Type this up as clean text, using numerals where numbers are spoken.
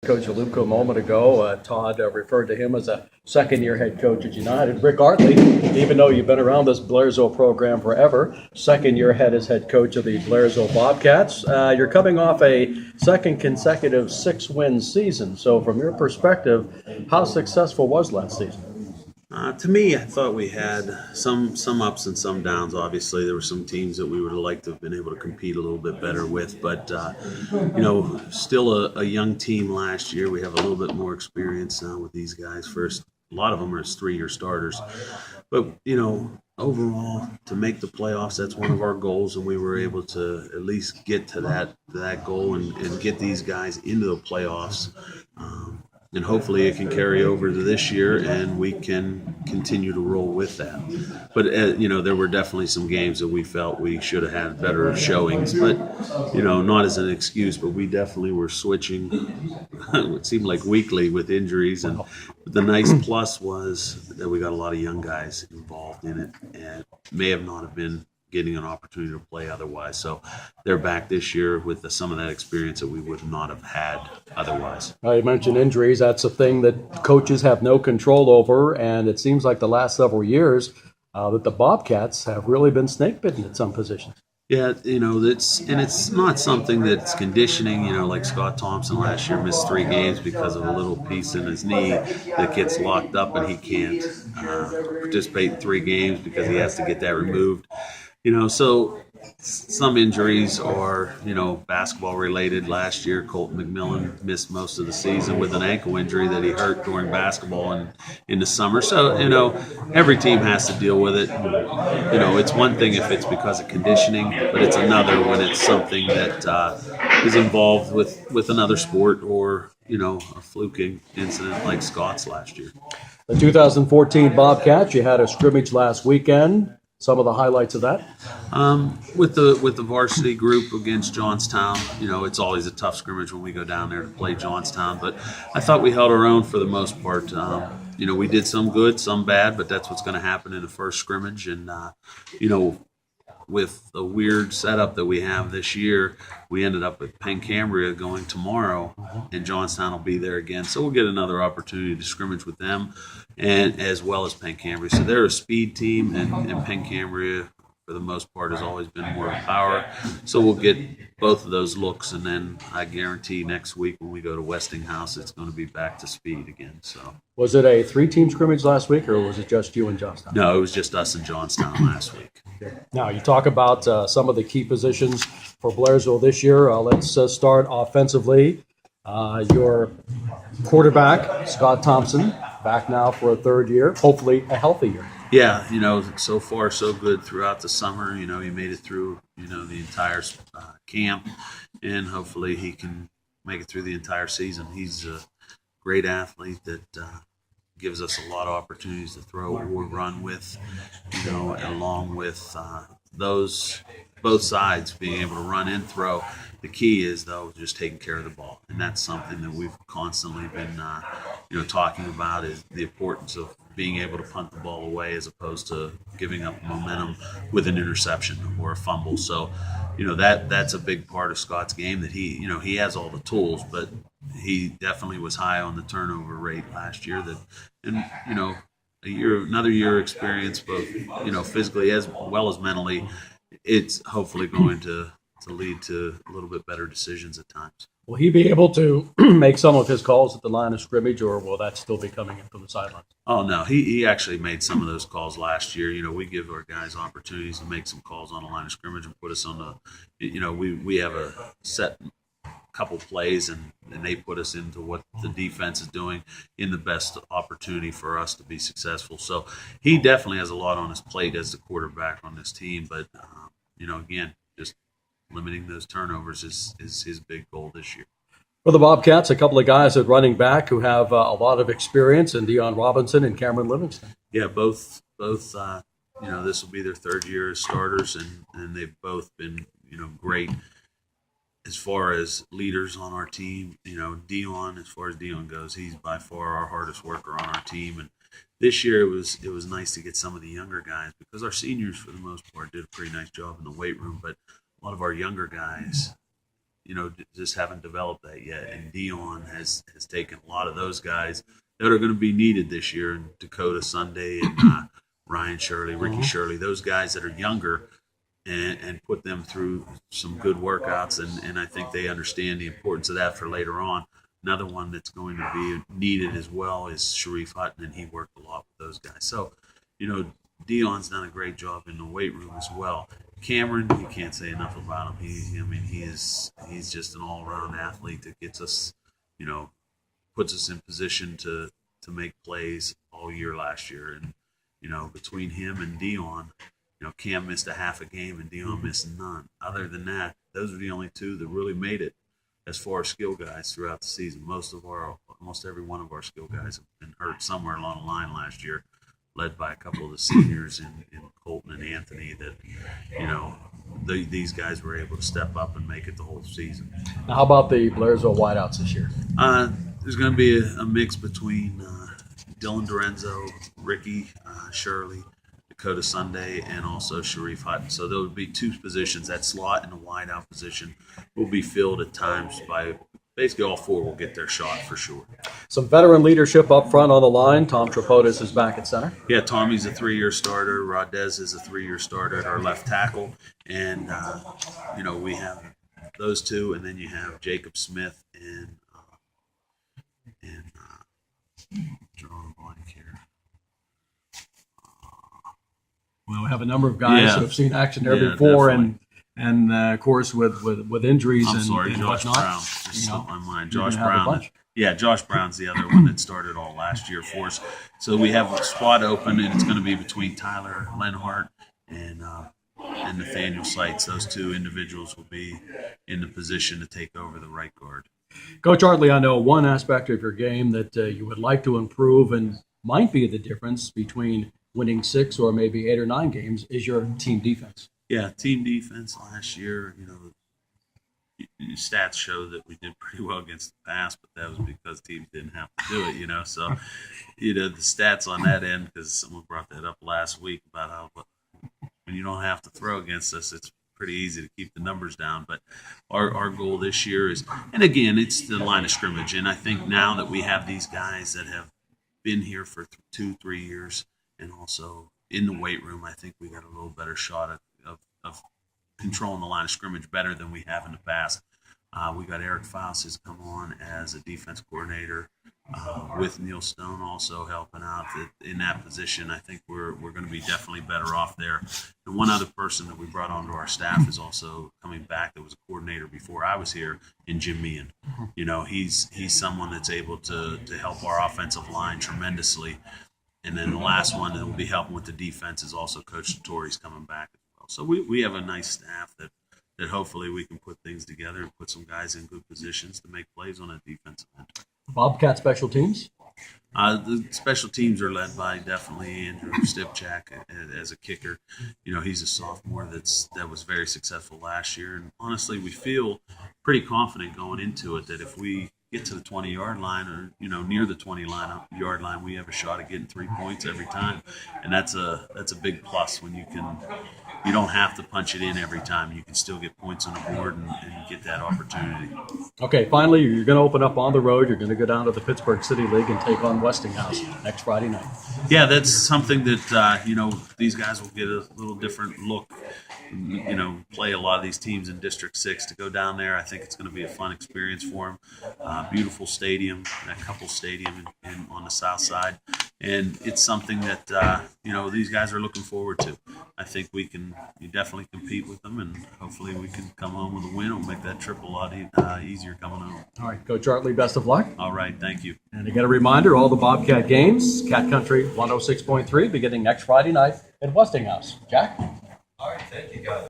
Coach Aluko a moment ago. Todd referred to him as a second-year head coach at United. Rick Artley, even though you've been around this Blairsville program forever, second-year head coach of the Blairsville Bobcats. You're coming off a second consecutive 6-win season. So from your perspective, how successful was last season? To me, I thought we had some ups and some downs. Obviously, there were some teams that we would have liked to have been able to compete a little bit better with. But, still a young team last year. We have a little bit more experience now with these guys. First, a lot of them are 3-year starters. But, overall, to make the playoffs, that's one of our goals. And we were able to at least get to that goal and get these guys into the playoffs. And hopefully it can carry over to this year, and we can continue to roll with that. But, there were definitely some games that we felt we should have had better showings. But, not as an excuse, but we definitely were switching, it seemed like weekly with injuries. And the nice plus was that we got a lot of young guys involved in it and may have not have been getting an opportunity to play otherwise. So they're back this year with some of that experience that we would not have had otherwise. You mentioned injuries. That's a thing that coaches have no control over, and it seems like the last several years that the Bobcats have really been snake bitten at some positions. Yeah, it's not something that's conditioning, like Scott Thompson last year missed 3 games because of a little piece in his knee that gets locked up and he can't participate in 3 games because he has to get that removed. So some injuries are, basketball related. Last year, Colton McMillan missed most of the season with an ankle injury that he hurt during basketball and in the summer. So, every team has to deal with it. It's one thing if it's because of conditioning, but it's another when it's something that is involved with another sport or, a fluking incident like Scott's last year. The 2014 Bobcats, you had a scrimmage last weekend. Some of the highlights of that? With the varsity group against Johnstown, it's always a tough scrimmage when we go down there to play Johnstown. But I thought we held our own for the most part. We did some good, some bad, but that's what's going to happen in the first scrimmage. And, with the weird setup that we have this year, we ended up with Pencambria going tomorrow, and Johnstown will be there again. So we'll get another opportunity to scrimmage with them, and as well as Pencambria. So they're a speed team, and Pencambria, for the most part, has always been more power. So we'll get both of those looks, and then I guarantee next week when we go to Westinghouse, it's going to be back to speed again. So was it a 3-team scrimmage last week, or was it just you and Johnstown? No, it was just us and Johnstown last week. Now, you talk about some of the key positions for Blairsville this year. Let's start offensively. Your quarterback, Scott Thompson, back now for a 3rd year, hopefully a healthy year. Yeah, so far so good throughout the summer. He made it through, the entire camp, and hopefully he can make it through the entire season. He's a great athlete that gives us a lot of opportunities to throw or run with, along with those both sides being able to run and throw. The key is, though, just taking care of the ball, and that's something that we've constantly been, talking about is the importance of being able to punt the ball away as opposed to giving up momentum with an interception or a fumble. So, that's a big part of Scott's game that he has all the tools, but he definitely was high on the turnover rate last year. Another year experience, both, physically as well as mentally, it's hopefully going to lead to a little bit better decisions at times. Will he be able to make some of his calls at the line of scrimmage, or will that still be coming in from the sidelines? Oh, no. He actually made some of those calls last year. We give our guys opportunities to make some calls on the line of scrimmage and put us on the, we have a set couple plays, and they put us into what the defense is doing in the best opportunity for us to be successful. So he definitely has a lot on his plate as the quarterback on this team. But, again, just limiting those turnovers is his big goal this year. For the Bobcats, a couple of guys at running back who have a lot of experience, in Dion Robinson and Cameron Livingston. Yeah, both. This will be their 3rd year as starters, and they've both been, great as far as leaders on our team. Dion, as far as Dion goes, he's by far our hardest worker on our team. And this year it was nice to get some of the younger guys, because our seniors, for the most part, did a pretty nice job in the weight room, but a lot of our younger guys, just haven't developed that yet. And Dion has taken a lot of those guys that are going to be needed this year, and Dakota Sunday and Ryan Shirley, Ricky Shirley, those guys that are younger, and put them through some good workouts. And I think they understand the importance of that for later on. Another one that's going to be needed as well is Sharif Hutton, and he worked a lot with those guys. So, Dion's done a great job in the weight room as well. Cameron, you can't say enough about him. He's just an all-around athlete that gets us, puts us in position to make plays all year last year. And, between him and Dion, Cam missed a half a game and Dion missed none. Other than that, those are the only two that really made it as far as skill guys throughout the season. Almost every one of our skill guys have been hurt somewhere along the line last year, led by a couple of the seniors in Colton and Anthony that, these guys were able to step up and make it the whole season. Now, how about the Blairsville wideouts this year? There's going to be a mix between Dylan Dorenzo, Ricky Shirley, Dakota Sunday, and also Sharif Hutton. So there would be two positions. That slot and the wideout position will be filled at times by basically all four will get their shot for sure. Some veteran leadership up front on the line. Tom Tripodis is back at center. Yeah, Tommy's a 3-year starter. Rodez is a 3-year starter at our left tackle. And, we have those two, and then you have Jacob Smith and drawing a blank here. Well, we have a number of guys who have seen action there before, definitely. and of course with injuries I'm and sorry, and Josh whatnot. Brown. Just slipped my mind. you're Josh gonna have a Brown. bunch. Yeah, Josh Brown's the other one that started all last year for us. So we have a spot open, and it's going to be between Tyler Lenhart and Nathaniel Seitz. Those two individuals will be in the position to take over the right guard. Coach Artley, I know one aspect of your game that you would like to improve and might be the difference between winning 6 or maybe 8 or 9 games is your team defense. Yeah, team defense last year, stats show that we did pretty well against the pass, but that was because teams didn't have to do it, So, the stats on that end, because someone brought that up last week about how when you don't have to throw against us, it's pretty easy to keep the numbers down. But our goal this year is, and again, it's the line of scrimmage. And I think now that we have these guys that have been here for 2-3 years and also in the weight room, I think we got a little better shot of controlling the line of scrimmage better than we have in the past. We got Eric Faust has come on as a defense coordinator with Neil Stone also helping out in that position. I think we're going to be definitely better off there. And one other person that we brought onto our staff is also coming back that was a coordinator before I was here in Jim Meehan. He's someone that's able to help our offensive line tremendously. And then the last one that will be helping with the defense is also Coach Torrey's coming back as well. So we have a nice staff that hopefully we can put things together and put some guys in good positions to make plays on that defensive end. Bobcat special teams? The special teams are led by definitely Andrew Stipchak as a kicker. He's a sophomore that was very successful last year. And honestly, we feel pretty confident going into it that if we get to the 20-yard line or, near the 20-yard line, we have a shot at getting 3 points every time. And that's a big plus when you don't have to punch it in every time. You can still get points on the board and get that opportunity. Okay, finally, you're going to open up on the road. You're going to go down to the Pittsburgh City League and take on Westinghouse next Friday night. Yeah, that's something that, these guys will get a little different look, play a lot of these teams in District 6 to go down there. I think it's going to be a fun experience for them. Beautiful stadium, a couple stadium on the south side. And it's something that, these guys are looking forward to. I think we definitely compete with them, and hopefully we can come home with a win. It'll make that trip a lot easier coming home. All right, Coach Artley, best of luck. All right, thank you. And again, a reminder, all the Bobcat games, Cat Country 106.3, beginning next Friday night at Westinghouse. Jack? All right, thank you, guys.